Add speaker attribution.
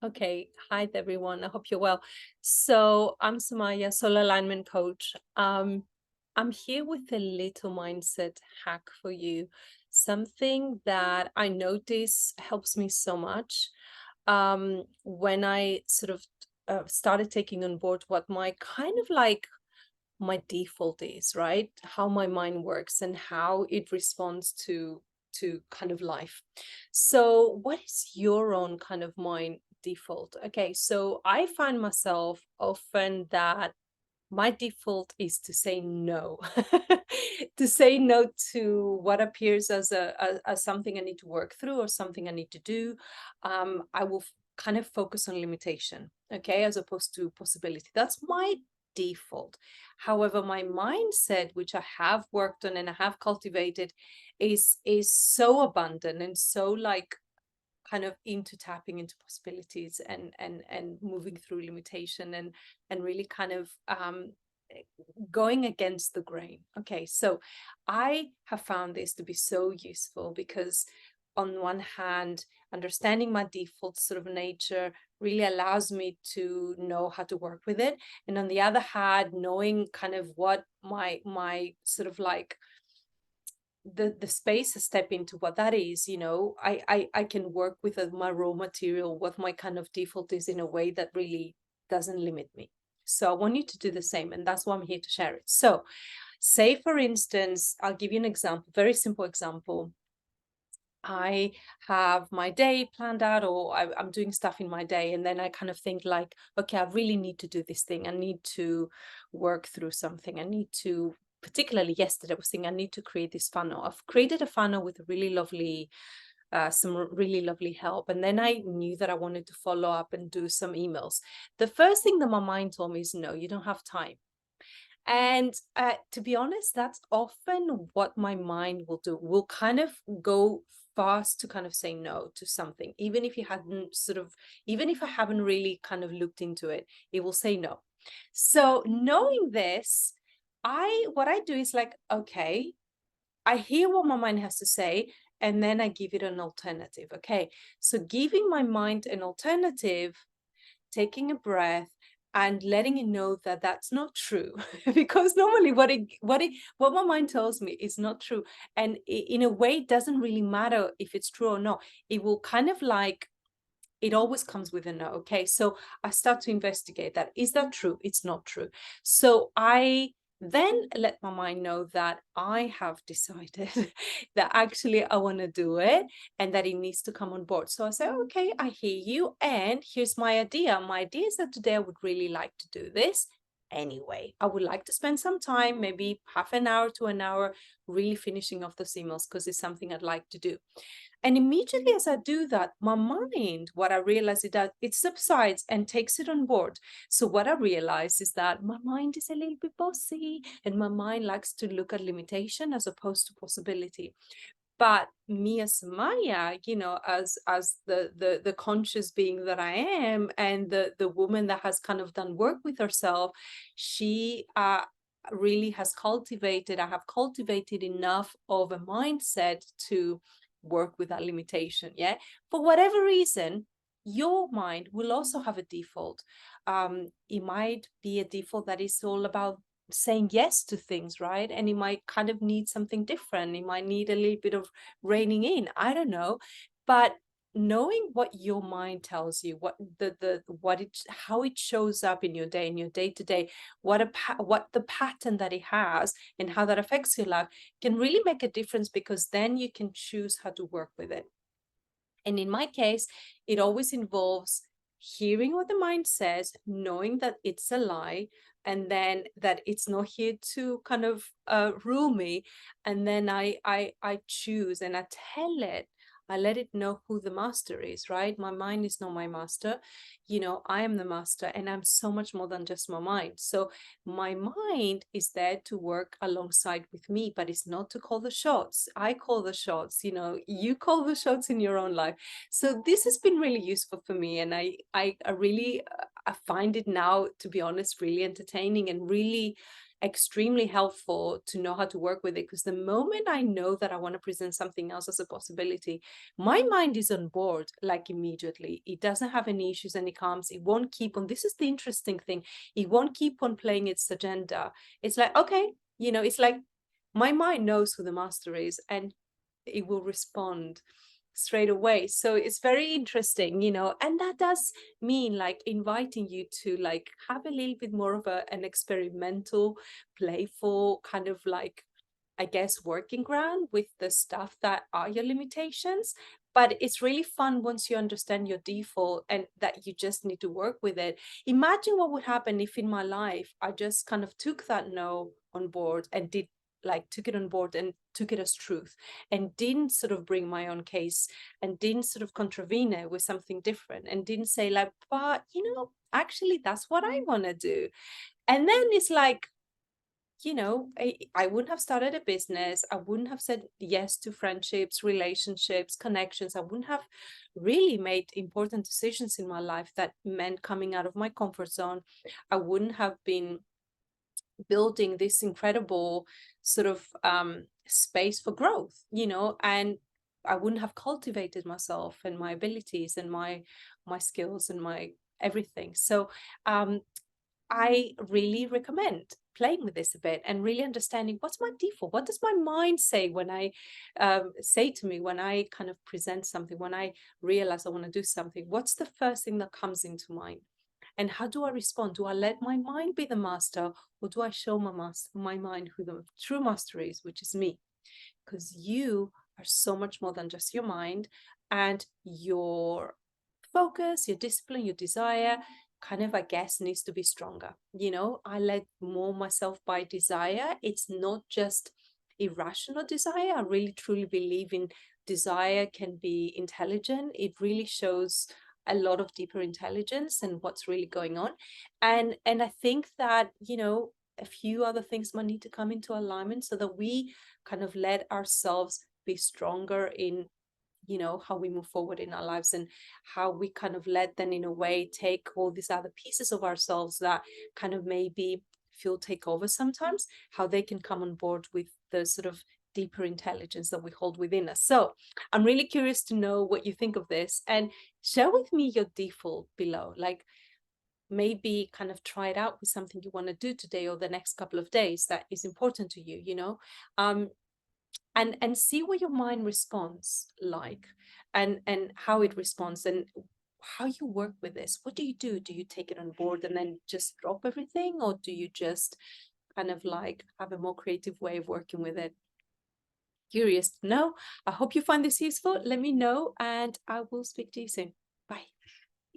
Speaker 1: Okay, hi everyone. I hope you're well. So I'm Samaya, soul alignment coach. I'm here with a little mindset hack for you. Something that I notice helps me so much. When I sort of started taking on board what my kind of like my default is, right? How my mind works and how it responds to kind of life. So what is your own kind of mind default? Okay, so I find myself often that my default is to say no. To say no to what appears as as something I need to work through or something I need to do. I will kind of focus on limitation, okay, as opposed to possibility. That's my default. However, my mindset, which I have worked on and I have cultivated, is so abundant and so like kind of into tapping into possibilities and moving through limitation and really kind of going against the grain. Okay, so I have found this to be so useful because on one hand, understanding my default sort of nature really allows me to know how to work with it, and on the other hand, knowing kind of what my sort of like the space to step into what that is, I can work with my raw material, what my kind of default is, in a way that really doesn't limit me. So I want you to do the same, and that's why I'm here to share it. So say, for instance, I'll give you an example, very simple example. I have my day planned out, or I'm doing stuff in my day, and then I kind of think like, okay, I really need to do this thing. I need to work through something. I need to, particularly yesterday, I was thinking I need to create this funnel. I've created a funnel with a really lovely, some really lovely help, and then I knew that I wanted to follow up and do some emails. The first thing that my mind told me is, no, you don't have time. And to be honest, that's often what my mind will do. Will kind of go fast to kind of say no to something, even if you hadn't sort of, even if I haven't really kind of looked into it, it will say no. So knowing this, what I do is like, okay, I hear what my mind has to say, and then I give it an alternative. Okay, so giving my mind an alternative, taking a breath and letting it know that that's not true, because normally what my mind tells me is not true, and in a way it doesn't really matter if it's true or not. It will kind of like, it always comes with a no. Okay, so I start to investigate that. Is that true? It's not true. So I then let my mind know that I have decided that actually I want to do it and that it needs to come on board. So I say, okay, I hear you. And here's my idea. My idea is that today I would really like to do this. Anyway, I would like to spend some time, maybe half an hour to an hour, really finishing off those emails because it's something I'd like to do. And immediately as I do that, my mind, what I realize is that it subsides and takes it on board. So what I realize is that my mind is a little bit bossy, and my mind likes to look at limitation as opposed to possibility. But me as Maya, as the conscious being that I am, and the woman that has kind of done work with herself, she really has cultivated, I have cultivated enough of a mindset to work with that limitation. Yeah. For whatever reason, your mind will also have a default. It might be a default that is all about saying yes to things, right? And it might kind of need something different. It might need a little bit of reining in. I don't know. But knowing what your mind tells you, what what it, how it shows up in your day, in your day to day, what the pattern that it has and how that affects your life, can really make a difference, because then you can choose how to work with it. And in my case, it always involves hearing what the mind says, knowing that it's a lie, and then that it's not here to kind of rule me. And then I choose and I tell it. I let it know who the master is, right? My mind is not my master. I am the master, and I'm so much more than just my mind. So my mind is there to work alongside with me, but it's not to call the shots. I call the shots. You call the shots in your own life. So this has been really useful for me, and I really I find it now, to be honest, really entertaining and really extremely helpful to know how to work with it, because the moment I know that I want to present something else as a possibility, my mind is on board like immediately. It doesn't have any issues, any calms. It won't keep on. This is the interesting thing. It won't keep on playing its agenda. It's like, okay, it's like my mind knows who the master is, and it will respond straight away. So it's very interesting, and that does mean like inviting you to like have a little bit more of an experimental, playful kind of like, I guess, working ground with the stuff that are your limitations. But it's really fun once you understand your default and that you just need to work with it. Imagine what would happen if in my life I just kind of took that no on board and took it on board and took it as truth, and didn't sort of bring my own case, and didn't sort of contravene it with something different, and didn't say like, but actually that's what I want to do. And then it's like, I wouldn't have started a business. I wouldn't have said yes to friendships, relationships, connections. I wouldn't have really made important decisions in my life that meant coming out of my comfort zone. I wouldn't have been building this incredible sort of space for growth, and I wouldn't have cultivated myself and my abilities and my skills and my everything. So I really recommend playing with this a bit and really understanding what's my default. What does my mind say when I say to me, when I kind of present something, when I realize I want to do something? What's the first thing that comes into mind? And how do I respond? Do I let my mind be the master, or do I show my mind who the true master is, which is me? Because you are so much more than just your mind, and your focus, your discipline, your desire kind of, I guess, needs to be stronger. I let more myself by desire. It's not just irrational desire. I really truly believe in desire can be intelligent. It really shows a lot of deeper intelligence and what's really going on. And I think that, a few other things might need to come into alignment so that we kind of let ourselves be stronger in how we move forward in our lives, and how we kind of let them in a way take all these other pieces of ourselves that kind of maybe feel take over sometimes, how they can come on board with the sort of deeper intelligence that we hold within us. So I'm really curious to know what you think of this, and share with me your default below. Like, maybe kind of try it out with something you want to do today or the next couple of days that is important to you, um and see what your mind responds like, and how it responds, and how you work with this. What do you do? Do you take it on board and then just drop everything, or do you just kind of like have a more creative way of working with it? Curious to know. I hope you find this useful. Let me know, and I will speak to you soon. Bye.